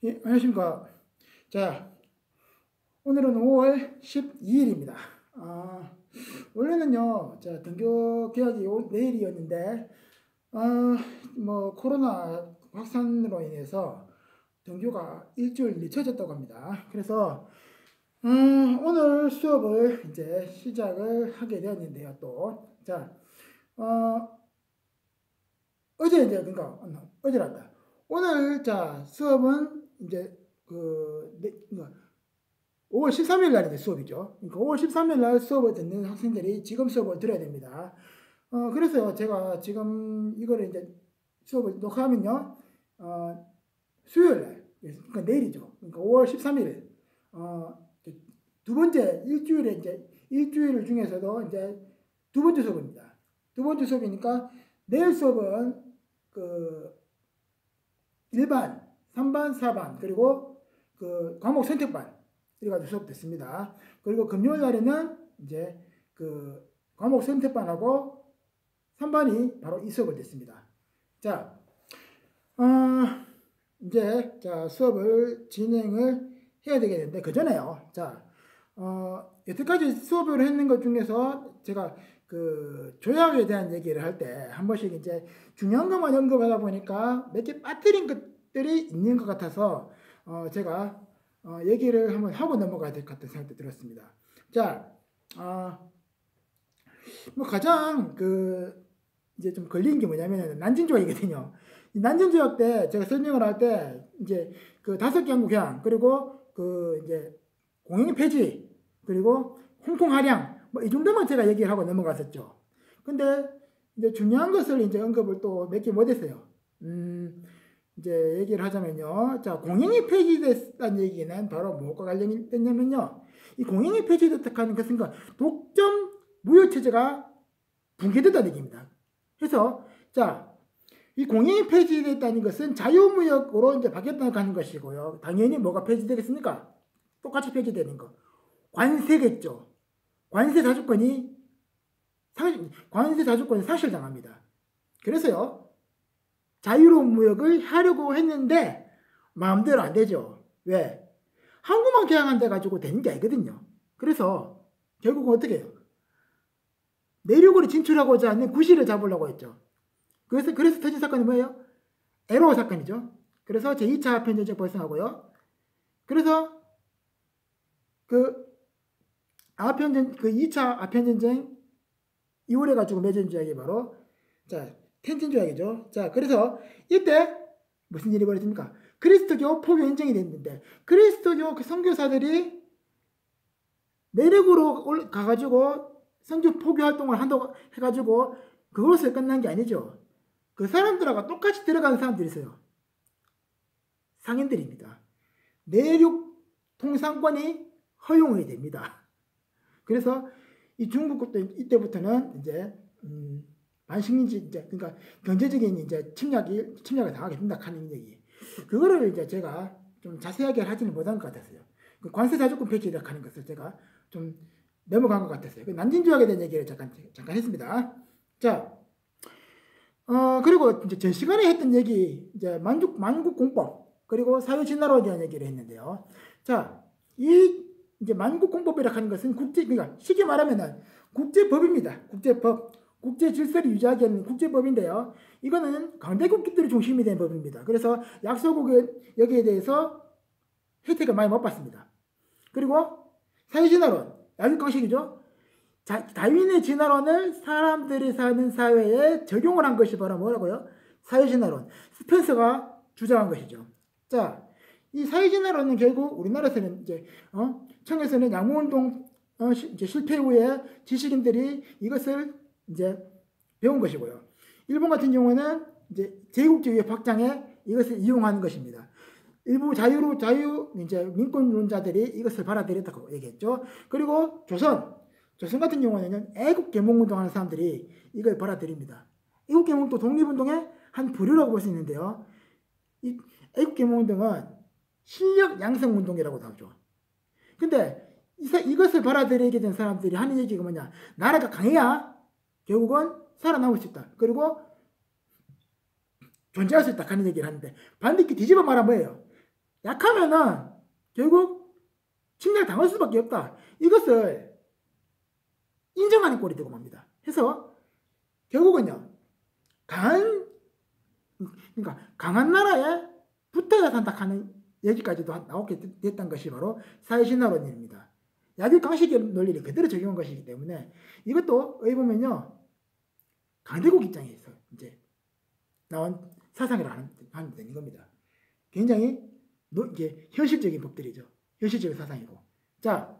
예, 안녕하십니까. 자, 오늘은 5월 12일입니다. 아, 원래는요, 등교 개학이 내일이었는데, 코로나 확산으로 인해서 등교가 일주일 늦춰졌다고 합니다. 그래서, 오늘 수업을 이제 시작을 하게 되었는데요, 또. 어제란다. 오늘, 수업은 이제, 5월 13일 날인데 수업이죠. 그러니까 5월 13일 날 수업을 듣는 학생들이 지금 수업을 들어야 됩니다. 그래서 제가 지금 이거를 이제 수업을 녹화하면요, 수요일 날, 그러니까 내일이죠. 그러니까 5월 13일, 두 번째 일주일에 이제 일주일 중에서도 이제 두 번째 수업입니다. 두 번째 수업이니까 내일 수업은 그 일반, 3반, 4반, 그리고 그 과목 선택반, 이래가지고 수업 됐습니다. 그리고 금요일 날에는 이제 그 과목 선택반하고 3반이 바로 이 수업을 됐습니다. 자, 이제 수업을 진행을 해야 되겠는데, 그 전에요. 여태까지 수업을 했는 것 중에서 제가 그 조약에 대한 얘기를 할 때 한 번씩 이제 중요한 것만 언급하다 보니까 몇 개 빠뜨린 것들이 있는 것 같아서 제가 얘기를 한번 하고 넘어가야 될 것 같은 생각도 들었습니다. 가장 이제 좀 걸린 게 뭐냐면 난징조약이거든요. 이 난징조약 때 제가 설명을 할 때 이제 그 5개 한국형, 그리고 그 이제 공영 폐지, 그리고 홍콩 하량, 이 정도만 제가 얘기를 하고 넘어갔었죠. 근데 이제 중요한 것을 이제 언급을 또 몇 개 못했어요. 이제 얘기를 하자면요. 공영이 폐지됐다는 얘기는 바로 무엇과 관련이 됐냐면요. 이 공영이 폐지됐다는 것은 독점 무효체제가 붕괴됐다는 얘기입니다. 그래서, 이 공영이 폐지됐다는 것은 자유무역으로 이제 바뀌었다는 것이고요. 당연히 뭐가 폐지되겠습니까? 똑같이 폐지되는 거. 관세겠죠. 관세 자주권이 상실당합니다. 그래서요, 자유로운 무역을 하려고 했는데 마음대로 안 되죠. 왜? 항구만 개항한 데 가지고 되는 게 아니거든요. 그래서 결국은 어떻게 해요? 내륙으로 진출하고자 하는 구실을 잡으려고 했죠. 그래서 터진 사건이 뭐예요? 에로 사건이죠. 그래서 제2차 아편전쟁 발생하고요. 그래서 그 2차 아편전쟁 이후에 가지고 맺은 조약이 바로 텐진 조약이죠. 그래서 이때 무슨 일이 벌어집니까? 그리스도교 포교 인정이 됐는데, 그리스도교 그 선교사들이 내륙으로 가가지고 선교 포교 활동을 한다고 해가지고 그것을 끝난 게 아니죠. 그 사람들하고 똑같이 들어가는 사람들이 있어요. 상인들입니다. 내륙 통상권이 허용이 됩니다. 그래서 이 중국도 이때부터는 이제 반식민지, 이제 그러니까 경제적인 이제 침략을 당하게 된다 하는 얘기. 그거를 이제 제가 좀 자세하게 하지는 못한 것 같았어요. 그 관세 자주권 폐지를 하는 것을 제가 좀 넘어간 것 같았어요. 그 난징조약에 대한 얘기를 잠깐 했습니다. 그리고 이제 전 시간에 했던 얘기, 이제 만국공법, 그리고 사회진화론에 대한 얘기를 했는데요. 이 이제 만국공법이라 하는 것은 그러니까 쉽게 말하면은 국제법입니다. 국제법. 국제 질서를 유지하기 위한 국제법인데요. 이거는 강대국들이 중심이 된 법입니다. 그래서 약소국은 여기에 대해서 혜택을 많이 못 받습니다. 그리고 사회진화론, 약육강식이죠. 다윈의 진화론을 사람들이 사는 사회에 적용을 한 것이 바로 뭐라고요? 사회진화론. 스펜서가 주장한 것이죠. 이 사회진화론은 결국 우리나라에서는 이제 청에서는 양모운동 이제 실패 후에 지식인들이 이것을 이제 배운 것이고요. 일본 같은 경우는 이제 제국주의 확장에 이것을 이용하는 것입니다. 일부 이제 민권론자들이 이것을 받아들였다고 얘기했죠. 그리고 조선 같은 경우에는 애국개몽운동하는 사람들이 이걸 받아들입니다. 애국개몽도 독립운동의 한 부류라고 볼 수 있는데요. 이 애국개몽운동은 실력 양성운동이라고도 하죠. 근데 이것을 받아들이게 된 사람들이 하는 얘기가 뭐냐? 나라가 강해야 결국은 살아남을 수 있다. 그리고 존재할 수 있다 하는 얘기를 하는데, 반대로 뒤집어 말하면 뭐예요? 약하면은 결국 침략 당할 수밖에 없다. 이것을 인정하는 꼴이 되고 맙니다. 해서 결국은요, 그러니까 강한 나라에 붙어야 산다 하는 얘기까지도 나오게 됐던 것이 바로 사회신화론입니다. 약육강식의 논리를 그대로 적용한 것이기 때문에 이것도 어찌 보면요, 강대국 입장에서 이제 나온 사상이라고 하면 되는 겁니다. 굉장히 이게 현실적인 법들이죠. 현실적인 사상이고. 자,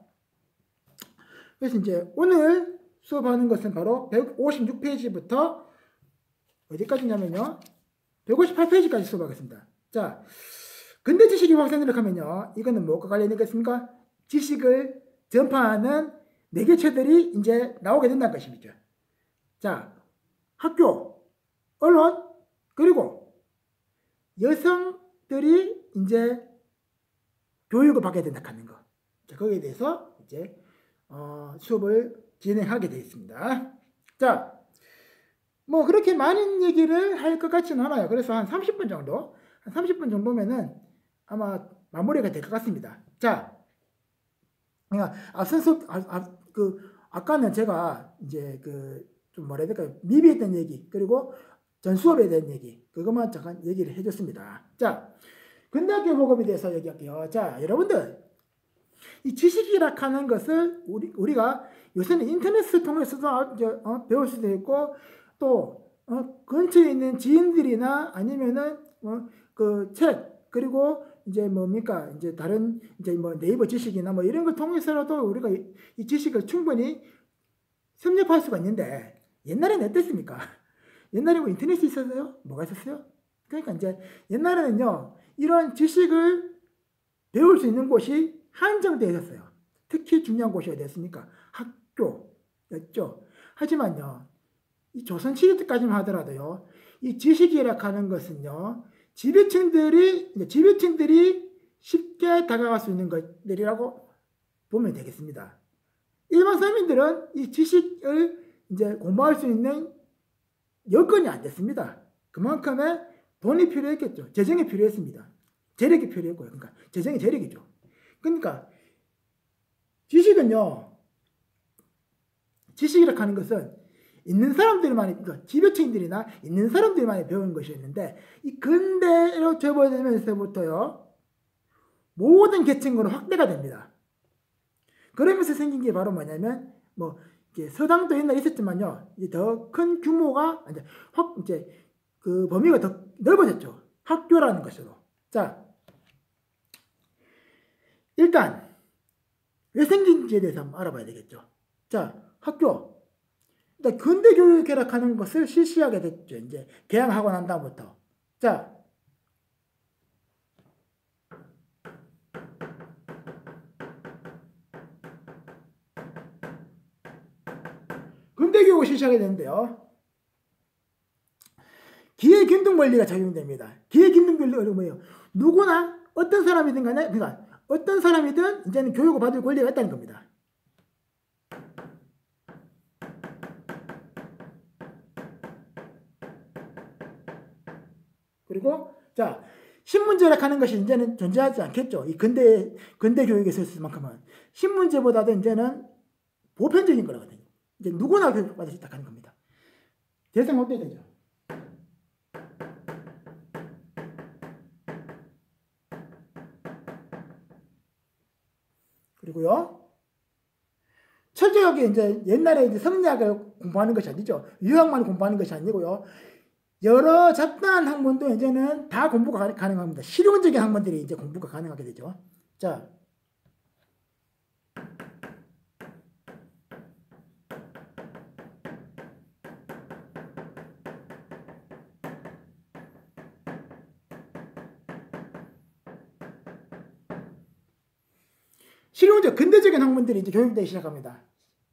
그래서 이제 오늘 수업하는 것은 바로 156페이지부터 어디까지냐면요, 158페이지까지 수업하겠습니다. 자, 근대 지식이 확산을 하면요, 이거는 뭐가 관련되겠습니까? 지식을 전파하는 매개체들이 이제 나오게 된다는 것입니다. 자, 학교, 언론, 그리고 여성들이 이제 교육을 받게 된다 하는 거. 자, 거기에 대해서 이제 수업을 진행하게 되어 있습니다. 자, 뭐 그렇게 많은 얘기를 할 것 같지는 않아요. 그래서 한 30분 정도, 한 30분 정도면은 아마 마무리가 될 것 같습니다. 자, 앞선 수업, 아까는 제가 이제 좀 뭐라 해야 될까요? 미비했던 얘기, 그리고 전 수업에 대한 얘기, 그것만 잠깐 얘기를 해줬습니다. 자, 근대학교 보급에 대해서 얘기할게요. 자, 여러분들, 이 지식이라 하는 것을 우리가 요새는 인터넷을 통해서도 배울 수도 있고, 또 근처에 있는 지인들이나 아니면은 그 책, 그리고 이제 뭡니까, 이제 다른 이제 뭐 네이버 지식이나 뭐 이런 걸 통해서라도 우리가 이 지식을 충분히 섭렵할 수가 있는데, 옛날에는 어땠습니까? 옛날에 뭐 인터넷이 있었어요? 뭐가 있었어요? 그러니까 이제 옛날에는요, 이런 지식을 배울 수 있는 곳이 한정되어 있었어요. 특히 중요한 곳이 어디였습니까? 학교였죠. 하지만요, 이 조선시대 때까지만 하더라도요, 이 지식이라 하는 것은요, 지배층들이 쉽게 다가갈 수 있는 것들이라고 보면 되겠습니다. 일반 서민들은 이 지식을 이제 공부할 수 있는 여건이 안 됐습니다. 그만큼의 돈이 필요했겠죠. 재정이 필요했습니다. 재력이 필요했고요. 그러니까 재정이 재력이죠. 그러니까 지식은요, 지식이라 하는 것은 있는 사람들만이, 그러니까 지배층들이나 있는 사람들만이 배우는 것이었는데, 이 근대로 접어들면서부터요, 모든 계층으로 확대가 됩니다. 그러면서 생긴 게 바로 뭐냐면, 뭐 서당도 옛날에 있었지만요, 이제 더 큰 규모가 이제 그 범위가 더 넓어졌죠. 학교라는 것으로. 자, 일단 왜 생긴지에 대해서 한번 알아봐야 되겠죠. 자, 학교. 일단 근대 교육 개혁하는 것을 실시하게 됐죠. 이제 개항하고 난 다음부터. 자, 근대 교육을 실시하게 되는데요, 기회균등 원리가 적용됩니다. 기회균등 원리가 뭐예요? 누구나 어떤 사람이든 간에, 그러니까 어떤 사람이든 이제는 교육을 받을 권리가 있다는 겁니다. 그리고 자, 신문제라 하는 것이 이제는 존재하지 않겠죠. 이 근대 교육에 있었을만큼은 신문제보다도 이제는 보편적인 거라거든요. 이제 누구나 교육받을 수 있다 하는 겁니다. 대상 확대되죠. 그리고요, 철저하게 이제 옛날에 이제 성리학을 공부하는 것이 아니죠. 유학만 공부하는 것이 아니고요, 여러 잡다한 학문도 이제는 다 공부가 가능합니다. 실용적인 학문들이 이제 공부가 가능하게 되죠. 자, 실용적 근대적인 학문들이 이제 교육되기 시작합니다.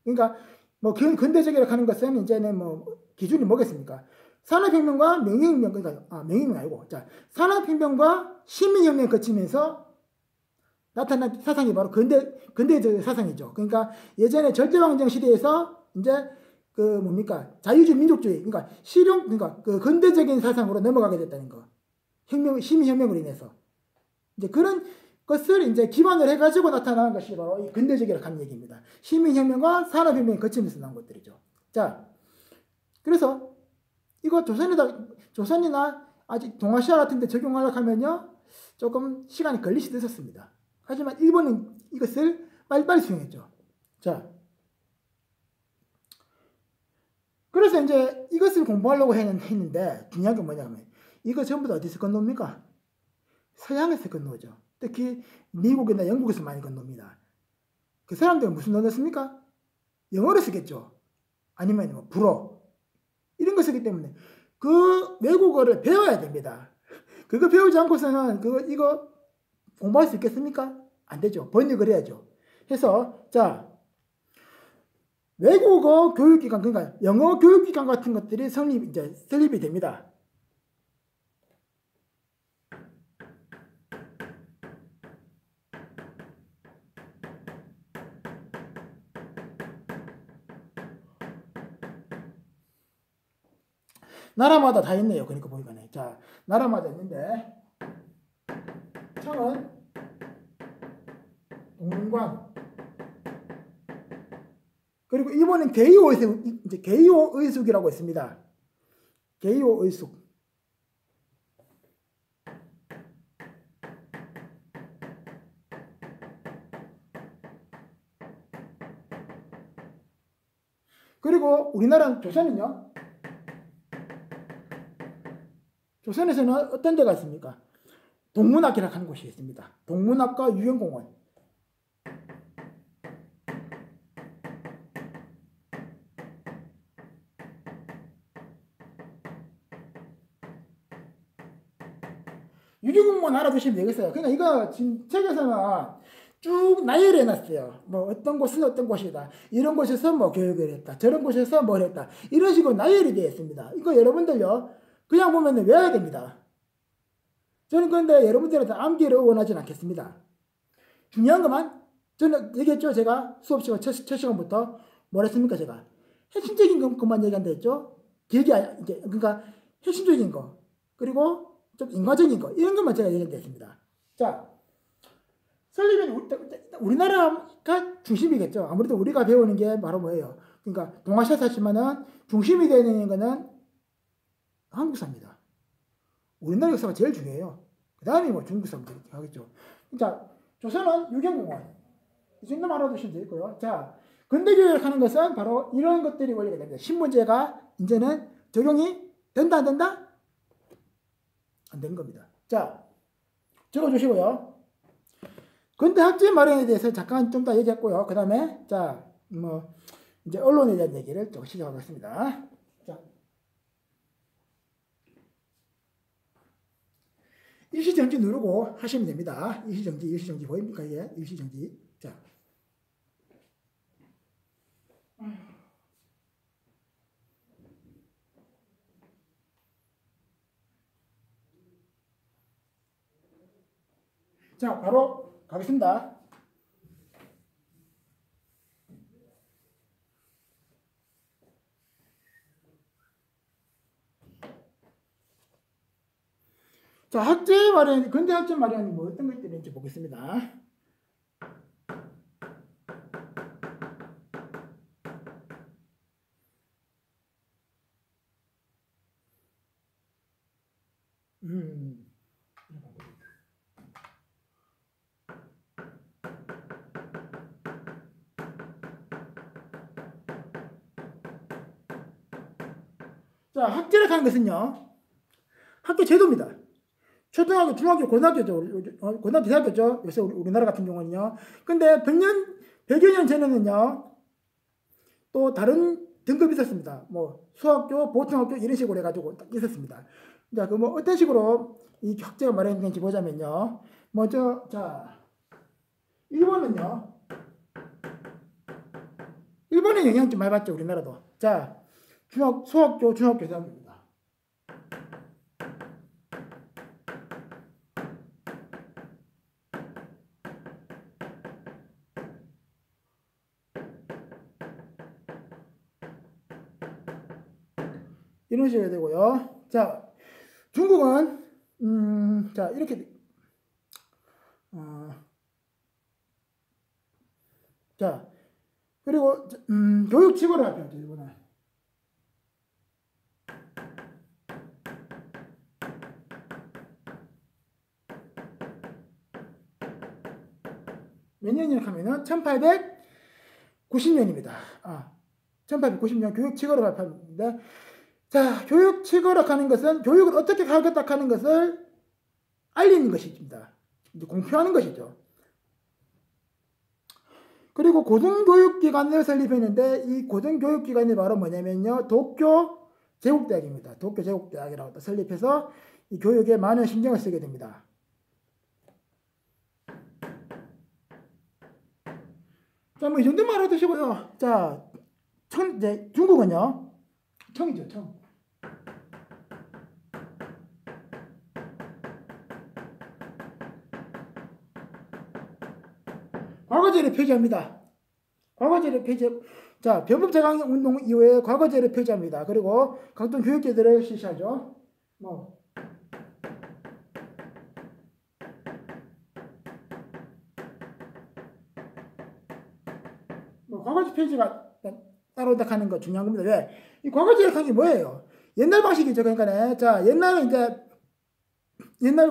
그러니까 뭐 근대적이라고 하는 것은 이제는 뭐 기준이 뭐겠습니까? 산업혁명과 명예혁명, 그러니까 명예혁명 아니고, 자, 산업혁명과 시민혁명 거치면서 나타난 사상이 바로 근대적 사상이죠. 그러니까 예전에 절대왕정 시대에서 이제 그 뭡니까, 자유주의 민족주의, 그러니까 그러니까 그 근대적인 사상으로 넘어가게 됐다는 거. 시민혁명으로 인해서. 이제 그런 것을 이제 기반을 해가지고 나타나는 것이 바로 이 근대적이라고 하는 얘기입니다. 시민혁명과 산업혁명이 거치면서 나온 것들이죠. 자, 그래서 이거 조선이나 아직 동아시아 같은 데 적용하려고 하면요, 조금 시간이 걸릴 수도 있었습니다. 하지만 일본은 이것을 빨리빨리 수용했죠. 자, 그래서 이제 이것을 공부하려고 했는데 중요한 게 뭐냐면 이거 전부 다 어디서 건놉니까? 서양에서 건너오죠. 특히 미국이나 영국에서 많이 건넙니다. 그 사람들은 무슨 언어 씁니까? 영어를 쓰겠죠. 아니면 뭐 불어 이런 거 쓰기 때문에 그 외국어를 배워야 됩니다. 그거 배우지 않고서는 이거 공부할 수 있겠습니까? 안 되죠. 번역을 해야죠. 해서 자, 외국어 교육기관, 그러니까 영어 교육기관 같은 것들이 설립이 됩니다. 나라마다 다 있네요. 그러니까 보니까네. 자, 나라마다 있는데 청은 동문관, 그리고 일본은 게이오 의숙이라고 있습니다. 게이오 의숙. 그리고 우리나라 조선은요. 조선에서는 어떤 데가 있습니까? 동문학이라고 하는 곳이 있습니다. 동문학과 유형공원. 유형공원 알아두시면 되겠어요. 그러니까 이거 지금 책에서는 쭉 나열해 놨어요. 뭐 어떤 곳은 어떤 곳이다. 이런 곳에서 뭐 교육을 했다. 저런 곳에서 뭘 했다. 이런 식으로 나열이 되어 있습니다. 이거 여러분들요. 그냥 보면 외워야 됩니다. 저는 그런데 여러분들한테 암기를 원하지는 않겠습니다. 중요한 것만 저는 얘기했죠. 제가 수업 시간 첫 시간부터 뭘 했습니까? 제가 핵심적인 것만 얘기한다 했죠. 길게 이제 그러니까 핵심적인 거 그리고 좀 인과적인 거 이런 것만 제가 얘기한다 했습니다. 자, 설립은 우리나라가 중심이겠죠. 아무래도 우리가 배우는 게 바로 뭐예요? 그러니까 동아시아에서 하지만은 중심이 되는 거는 한국사입니다. 우리나라 역사가 제일 중요해요. 그 다음에 뭐 중국사 하겠죠. 자, 조선은 유경공원. 이 정도만 알아두시면 되고요. 자, 근대교육 하는 것은 바로 이런 것들이 원리가 됩니다. 신문제가 이제는 적용이 된다, 안 된다? 안 되는 겁니다. 자, 적어주시고요. 근대학제 마련에 대해서 잠깐 좀 더 얘기했고요. 그 다음에, 자, 뭐, 이제 언론에 대한 얘기를 좀 시작하겠습니다. 자. 일시정지 누르고 하시면 됩니다. 일시정지 보입니까? 이게 일시정지. 자. 자, 바로 가겠습니다. 자, 학제 마련, 근대 학제 마련이 뭐 어떤 것들인지 보겠습니다. 자, 학제를 하는 것은요, 학교 제도입니다. 초등학교, 중학교, 고등학교죠. 고등학교, 대학교죠. 요새 우리나라 같은 경우는요. 근데 100여 년 전에는요, 또 다른 등급이 있었습니다. 뭐, 수학교, 보통학교, 이런 식으로 해가지고 딱 있었습니다. 자, 그 뭐, 어떤 식으로 이 학제가 마련되는지 보자면요. 먼저, 자, 일본은요, 일본의 영향 좀 많이 받죠, 우리나라도. 자, 수학교, 중학교, 대학교입니다. 이런 식으로 되고요. 자, 중국은 자, 이렇게 자, 그리고 교육 직원을 발표하죠. 이번에. 몇 년이냐 하면은 1890년입니다. 1890년 교육 직원을 발표합니다. 자, 교육 직원을 하는 것은 교육을 어떻게 하겠다 하는 것을 알리는 것입니다. 이제 공표하는 것이죠. 그리고 고등교육기관을 설립했는데 이 고등교육기관이 바로 뭐냐면요. 도쿄 제국대학입니다. 도쿄 제국대학이라고 설립해서 이 교육에 많은 신경을 쓰게 됩니다. 자, 뭐 이 정도만 알아두시고요. 자, 이제 중국은요. 청이죠, 청. 과거제를 폐지합니다. 과거제를 폐지. 자, 변법제강 운동 이후에 과거제를 폐지합니다. 그리고 각종 교육제들을 실시하죠. 뭐 과거제 폐지가 따라온다 하는 거 중요한 겁니다. 왜? 이 과거제를 하는 게 뭐예요? 옛날 방식이죠. 그러니까, 자, 옛날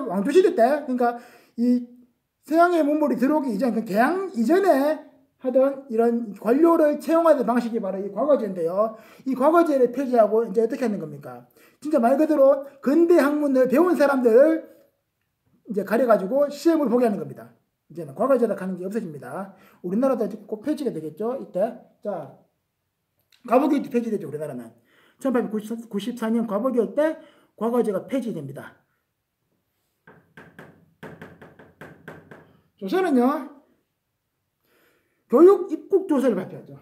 왕조시대 때, 그러니까 이 서양의 문물이 들어오기 이전, 그 개항 이전에 하던 이런 관료를 채용하는 방식이 바로 이 과거제인데요. 이 과거제를 폐지하고 이제 어떻게 하는 겁니까? 진짜 말 그대로 근대 학문을 배운 사람들을 이제 가려가지고 시험을 보게 하는 겁니다. 이제는 과거제라 하는 게 없어집니다. 우리나라도 꼭 폐지가 되겠죠, 이때. 자, 과거교육도 폐지되죠, 우리나라는. 1894년 과거교육 때 과거제가 폐지됩니다. 조선은요, 교육 입국 조서를 발표하죠.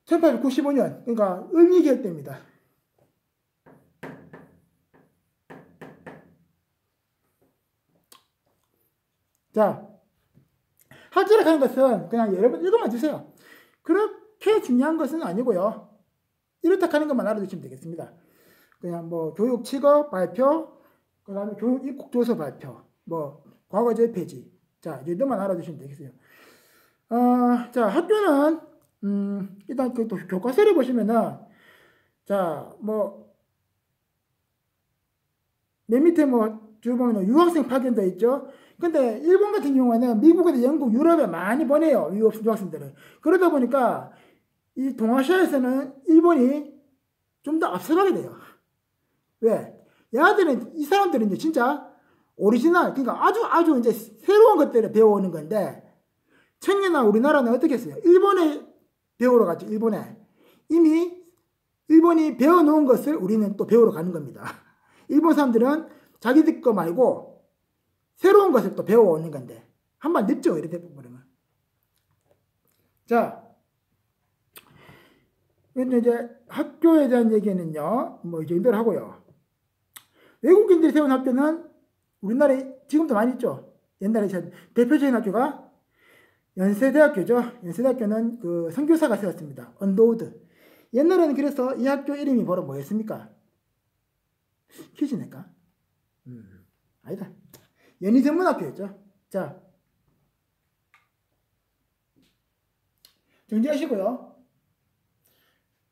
(1895년) 그러니까 을미개혁 때입니다. 자, 학제를 하는 것은 그냥 여러분 읽어만 주세요. 그렇게 중요한 것은 아니고요. 이렇다 하는 것만 알아두시면 되겠습니다. 그냥 뭐 교육 취급 발표, 그 다음에 교육 입국 조서 발표, 뭐 과거제 폐지. 자, 이 정도만 알아두시면 되겠어요. 자, 학교는 일단 그 또 교과서를 보시면은 자, 뭐 맨 밑에 뭐 쭉 보면 유학생 파견도 있죠. 근데 일본 같은 경우에는 미국이나 영국, 유럽에 많이 보내요. 유학생들을. 그러다 보니까 이 동아시아에서는 일본이 좀 더 앞서가게 돼요. 왜? 이 사람들은 이제 진짜 오리지널, 그러니까 아주 이제 새로운 것들을 배워오는 건데, 청년아 우리나라는 어떻게 했어요? 일본에 배우러 갔죠, 일본에. 이미 일본이 배워놓은 것을 우리는 또 배우러 가는 겁니다. 일본 사람들은 자기들 거 말고 새로운 것을 또 배워오는 건데, 한번 늦죠, 이렇게 보면. 자, 이제 학교에 대한 얘기는요, 뭐 이 정도로 하고요. 외국인들이 세운 학교는 우리나라에 지금도 많이 있죠. 옛날에 대표적인 학교가 연세대학교죠. 연세대학교는 그 선교사가 세웠습니다. 언더우드. 옛날에는 그래서 이 학교 이름이 바로 뭐였습니까? 퀴즈 낼까? 아니다. 연희전문학교였죠. 자, 정리하시고요.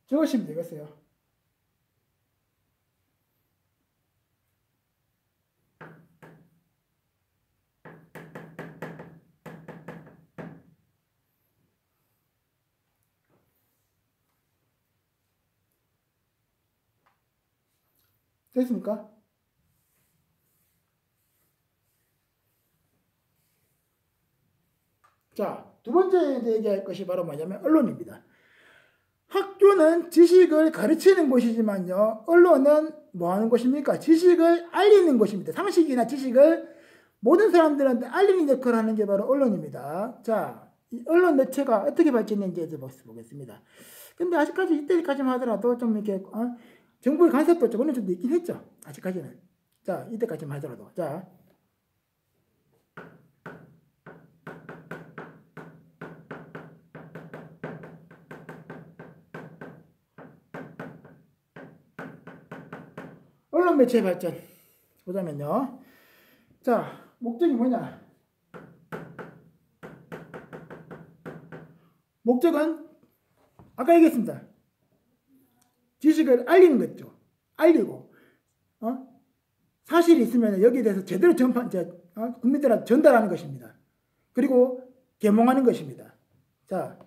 적으시면 되겠어요. 됐습니까? 자, 두 번째 얘기할 것이 바로 뭐냐면 언론입니다. 학교는 지식을 가르치는 곳이지만요, 언론은 뭐 하는 곳입니까? 지식을 알리는 곳입니다. 상식이나 지식을 모든 사람들한테 알리는 역할을 하는 게 바로 언론입니다. 자, 이 언론 매체가 어떻게 발전했는지에 대해서 보겠습니다. 근데 아직까지 이때까지만 하더라도 좀 이렇게 정부의 간섭도 좀 어느 정도 있긴 했죠. 아직까지는. 자, 이때까지만 하더라도. 자, 언론 매체의 발전 보자면요. 자, 목적이 뭐냐? 목적은 아까 얘기했습니다. 지식을 알리는 거죠. 알리고 사실이 있으면 여기에 대해서 제대로 국민들한테 전달하는 것입니다. 그리고 계몽하는 것입니다. 자,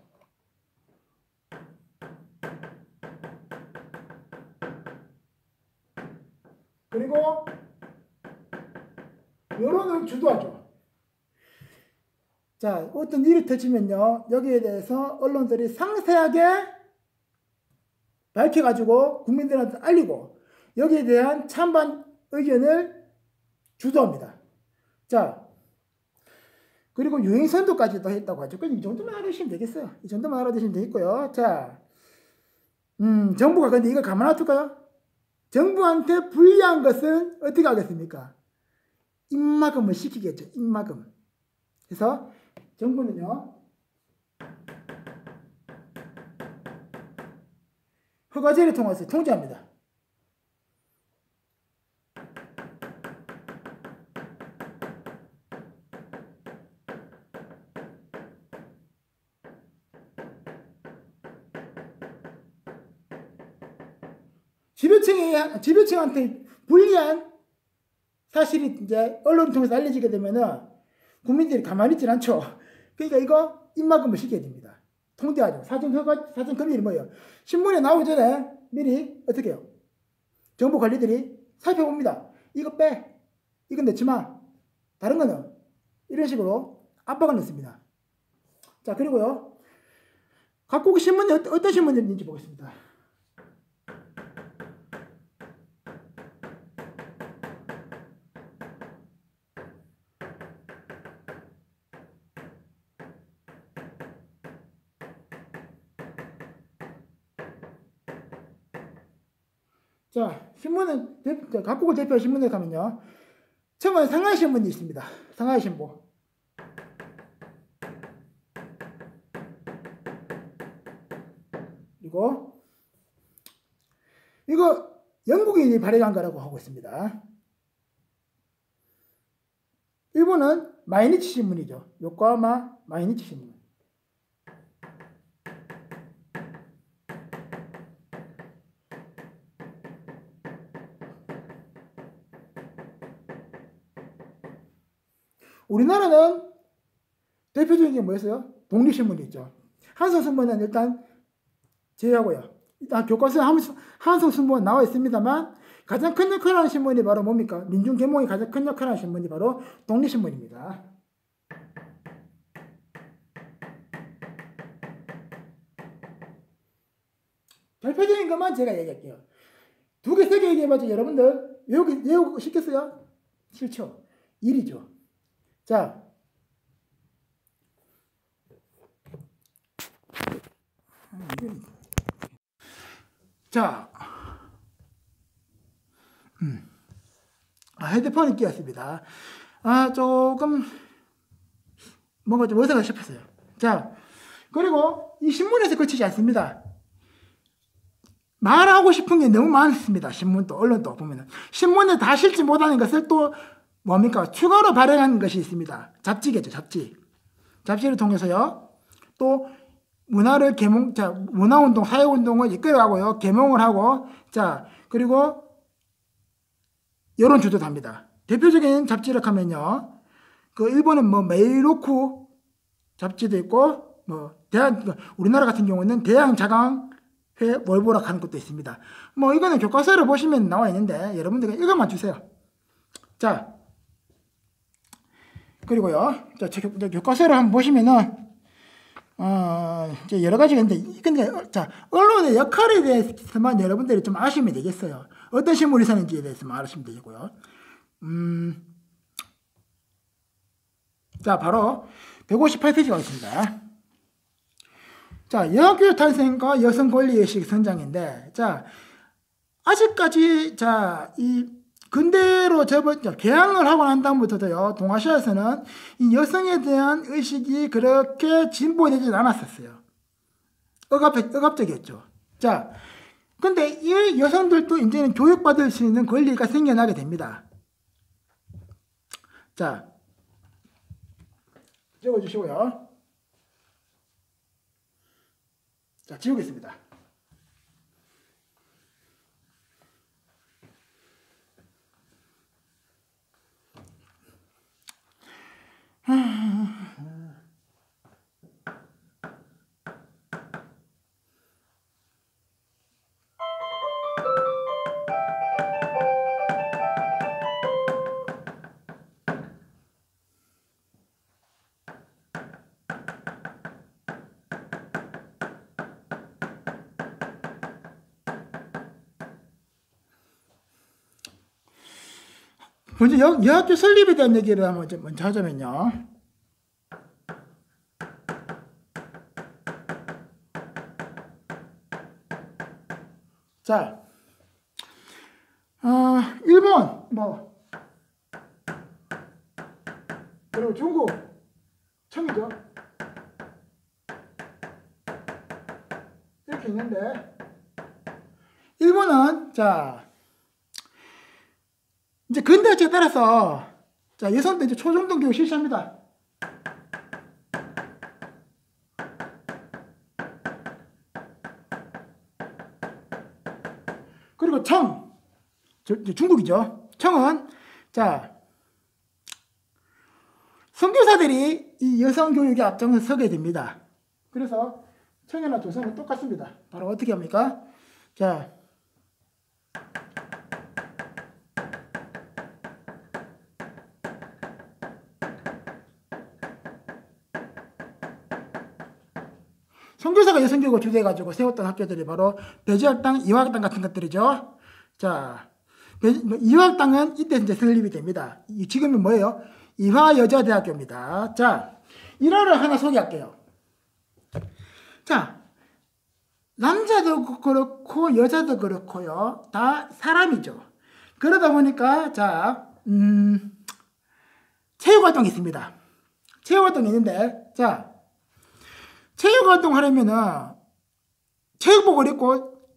그리고 여론을 주도하죠. 자, 어떤 일이 터지면요, 여기에 대해서 언론들이 상세하게 밝혀가지고 국민들한테 알리고 여기에 대한 찬반 의견을 주도합니다. 자, 그리고 유행선도까지도 했다고 하죠. 이 정도만 알아두시면 되겠어요. 이 정도만 알아두시면 되겠고요. 자, 정부가 근데 이걸 가만 놔둘까요? 정부한테 불리한 것은 어떻게 하겠습니까? 입막음을 시키겠죠. 입막음. 그래서 정부는요, 허가제를 통해서 통제합니다. 지배층한테 불리한 사실이 이제 언론을 통해서 알려지게 되면은 국민들이 가만히 있질 않죠. 그러니까 이거 입막음을 시켜야 됩니다. 통제하죠. 사전 검열이 뭐예요? 신문에 나오기 전에 미리 어떻게 해요? 정부 관리들이 살펴봅니다. 이거 빼. 이건 넣지 마. 다른 거는 이런 식으로 압박을 넣습니다. 자, 그리고요. 각국 신문이 어떤 신문인지 보겠습니다. 자, 신문은, 각국을 대표할 신문에 가면요. 처음에 상하이신문이 있습니다. 상하이신보. 그리고, 이거 영국인이 발행한 거라고 하고 있습니다. 일본은 마이니치 신문이죠. 요코하마 마이니치 신문. 우리나라는 대표적인 게 뭐였어요? 독립신문이 있죠. 한성신문은 일단 제외하고요. 일단 교과서에 한성신문 나와 있습니다만 가장 큰 역할을 하는 신문이 바로 뭡니까? 민중계몽이 가장 큰 역할을 하는 신문이 바로 독립신문입니다. 대표적인 것만 제가 얘기할게요. 두 개, 세 개 얘기해봤자 여러분들 외우고 싶겠어요? 싫죠? 일이죠. 자, 헤드폰이 끼었습니다. 조금 뭔가 좀 어색하게 싶었어요. 자, 그리고 이 신문에서 그치지 않습니다. 말하고 싶은 게 너무 많습니다. 신문도 언론도 보면은 신문에 다 실지 못하는 것을 또 뭡니까? 추가로 발행하는 것이 있습니다. 잡지겠죠, 잡지. 잡지를 통해서요. 또 문화를 문화운동, 사회운동을 이끌어가고요. 계몽을 하고, 자, 그리고 여론 주도도 합니다. 대표적인 잡지를 하면요. 그 일본은 뭐 메이로쿠 잡지도 있고, 우리나라 같은 경우는 대양자강회 월보락 하는 것도 있습니다. 뭐 이거는 교과서를 보시면 나와 있는데 여러분들 읽어만 주세요. 자, 그리고요. 자, 교과서를 한번 보시면은 이제 여러 가지가 있는데, 근데, 자, 언론의 역할에 대해서만 여러분들이 좀 아시면 되겠어요. 어떤 신문이 사는지에 대해서만 아시면 되고요. 자, 바로 158페이지가 있습니다. 자, 여학교의 탄생과 여성 권리의식 성장인데, 자, 아직까지, 자, 이 근대로 개항을 하고 난 다음부터도요, 동아시아에서는 이 여성에 대한 의식이 그렇게 진보되지 않았었어요. 억압적이었죠. 자, 근데 이 여성들도 이제는 교육받을 수 있는 권리가 생겨나게 됩니다. 자, 적어주시고요. 자, 지우겠습니다. 먼저 여학교 설립에 대한 얘기를 한번 먼저 하자면요. 자, 일본, 그리고 중국, 청이죠. 이렇게 있는데, 일본은, 자, 이제 근대화에 따라서, 자, 여성도 이제 초중등 교육 실시합니다. 그리고 중국이죠. 청은, 자, 선교사들이 이 여성 교육에 앞장서 서게 됩니다. 그래서 청이나 조선은 똑같습니다. 바로 어떻게 합니까? 자, 선교사가 여성교육을 주도해가지고 세웠던 학교들이 바로 배지학당, 이화학당 같은 것들이죠. 자, 이화학당은 이때 이제 설립이 됩니다. 지금은 뭐예요? 이화여자대학교입니다. 자, 일화를 하나 소개할게요. 자, 남자도 그렇고 여자도 그렇고요. 다 사람이죠. 그러다 보니까 자, 체육활동이 있습니다. 체육활동이 있는데, 자, 체육활동 하려면은 체육복을 입고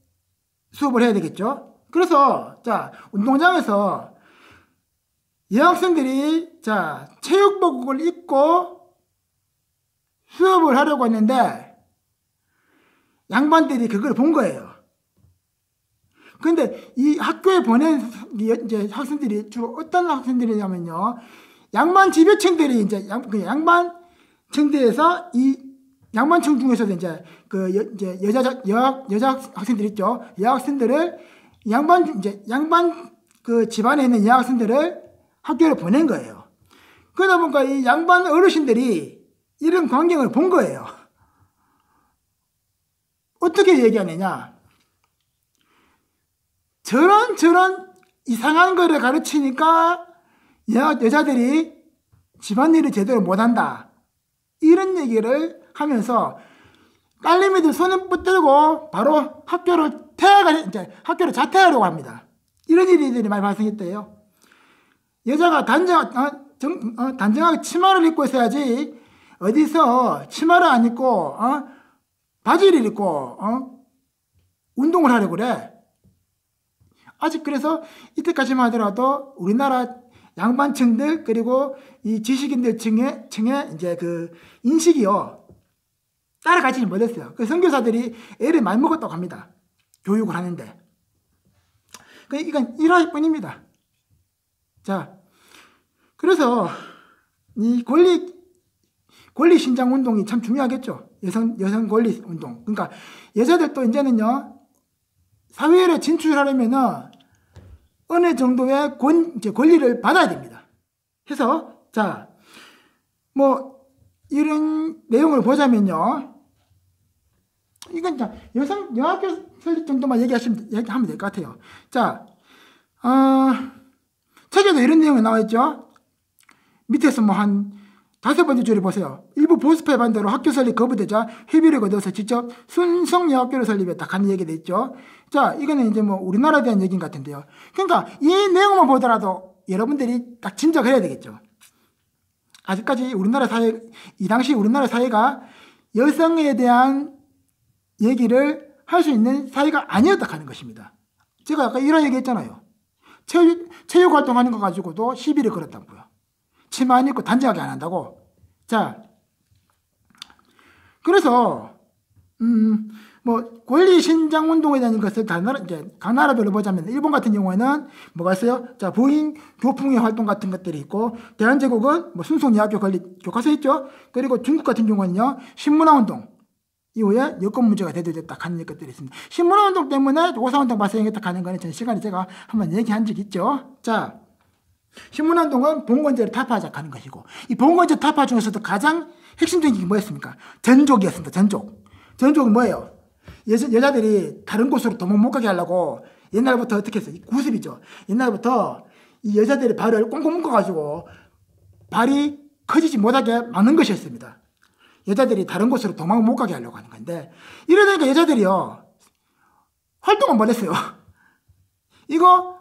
수업을 해야 되겠죠. 그래서 자, 운동장에서 여학생들이 자, 체육복을 입고 수업을 하려고 했는데 양반들이 그걸 본 거예요. 근데 이 학교에 보낸 이제 학생들이 주로 어떤 학생들이냐면요, 양반 지배층들이 이제 양반층들에서 이 양반층 중에서도 이제 이제 여자 학생들 있죠. 여학생들을 양반 그 집안에 있는 여학생들을 학교로 보낸 거예요. 그러다 보니까 이 양반 어르신들이 이런 광경을 본 거예요. 어떻게 얘기하느냐? 저런 이상한 거를 가르치니까 여자들이 집안일을 제대로 못한다. 이런 얘기를 하면서 딸내미들 손을 붙들고 바로 학교를 자퇴하려고 합니다. 이런 일들이 많이 발생했대요. 여자가 단정하게 치마를 입고 있어야지 어디서 치마를 안 입고 바지를 입고 운동을 하려고 그래. 아직 그래서 이때까지만 하더라도 우리나라 양반층들 그리고 이 지식인들 층의 이제 그 인식이요, 따라가지는 못했어요. 그 선교사들이 애를 많이 먹었다고 합니다. 교육을 하는데. 이건 일화일 뿐입니다. 자, 그래서 이 권리 신장 운동이 참 중요하겠죠. 여성 권리 운동. 그러니까 여자들도 이제는요, 사회에 진출하려면은 어느 정도의 권리를 받아야 됩니다. 해서 자, 뭐 이런 내용을 보자면요, 이건 자, 여학교 설립 정도만 얘기하면 될 것 같아요. 자, 책에도 이런 내용이 나와 있죠. 밑에서 뭐 한 5번째 줄에 보세요. 일부 보수파의 반대로 학교 설립 거부되자 회비를 거둬서 직접 순성여학교를 설립했다 하는 얘기도 있죠. 자, 이거는 이제 뭐 우리나라에 대한 얘기인 것 같은데요. 그러니까 이 내용만 보더라도 여러분들이 딱 짐작을 해야 되겠죠. 아직까지 이 당시 우리나라 사회가 여성에 대한 얘기를 할 수 있는 사이가 아니었다 하는 것입니다. 제가 아까 이런 얘기 했잖아요. 체육 활동하는 거 가지고도 시비를 걸었다고요. 치마 안 입고 단정하게 안 한다고. 자, 그래서 뭐 권리 신장 운동에 대한 것을 각 나라별로 보자면 일본 같은 경우에는 뭐가 있어요? 자, 부인 교풍의 활동 같은 것들이 있고, 대한제국은 뭐 순송여학교 권리 교과서 있죠. 그리고 중국 같은 경우는요, 신문화 운동 이후에 여권 문제가 대두됐다 하는 것들이 있습니다. 신문화 운동 때문에 오사운동 발생했다 하는 거는 전 시간에 제가 한번 얘기한 적이 있죠. 자, 신문화 운동은 봉건제를 타파하자 하는 것이고, 이 봉건제 타파 중에서도 가장 핵심적인 게 뭐였습니까? 전족이었습니다. 전족은 뭐예요? 여자들이 다른 곳으로 도망 못 가게 하려고 옛날부터 어떻게 했어요? 구습이죠. 옛날부터 이 여자들이 발을 꽁꽁 묶어가지고 발이 커지지 못하게 막는 것이었습니다. 여자들이 다른 곳으로 도망을 못 가게 하려고 하는 건데, 이러니까 여자들이요, 활동을 못 했어요. 이거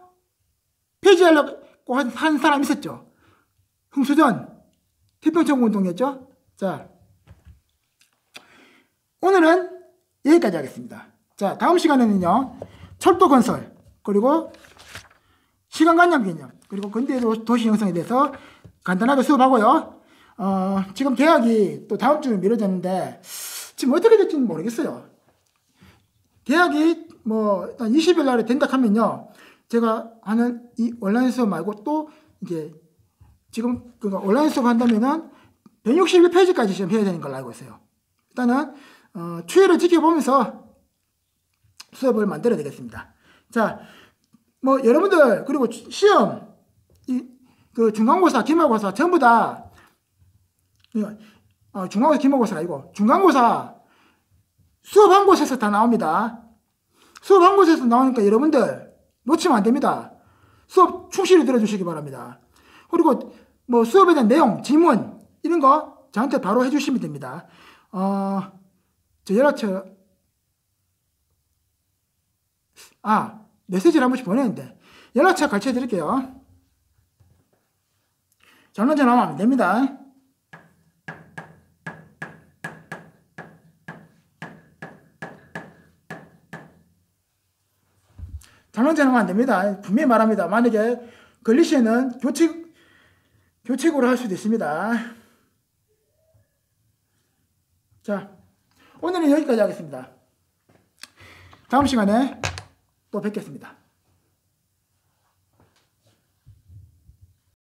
폐지하려고 한 사람 있었죠. 흥수전 태평천국 운동이었죠. 자, 오늘은 여기까지 하겠습니다. 자, 다음 시간에는요, 철도 건설, 그리고 시간관념 개념, 그리고 근대 도시 형성에 대해서 간단하게 수업하고요. 지금 계약이 또 다음 주에 미뤄졌는데, 지금 어떻게 될지는 모르겠어요. 계약이 뭐, 일단 20일 날에 된다 하면요, 제가 하는 이 온라인 수업 말고 또 이제 지금 그 온라인 수업 한다면은 161페이지까지 지금 해야 되는 걸로 알고 있어요. 일단은 추이를 지켜보면서 수업을 만들어야 되겠습니다. 자, 뭐 여러분들 그리고 시험 그 중간고사, 기말고사 전부 다 중간고사, 기말고사가 아니고 중간고사 수업 한 곳에서 다 나옵니다. 수업 한 곳에서 나오니까 여러분들 놓치면 안 됩니다. 수업 충실히 들어주시기 바랍니다. 그리고 뭐 수업에 대한 내용, 질문 이런 거 저한테 바로 해주시면 됩니다. 저 연락처 메시지를 한 번씩 보내는데 연락처 가르쳐 드릴게요. 전화 하면 안 됩니다. 장난하면 안 됩니다. 분명히 말합니다. 만약에 걸리시면은 교칙으로 할 수도 있습니다. 자, 오늘은 여기까지 하겠습니다. 다음 시간에 또 뵙겠습니다.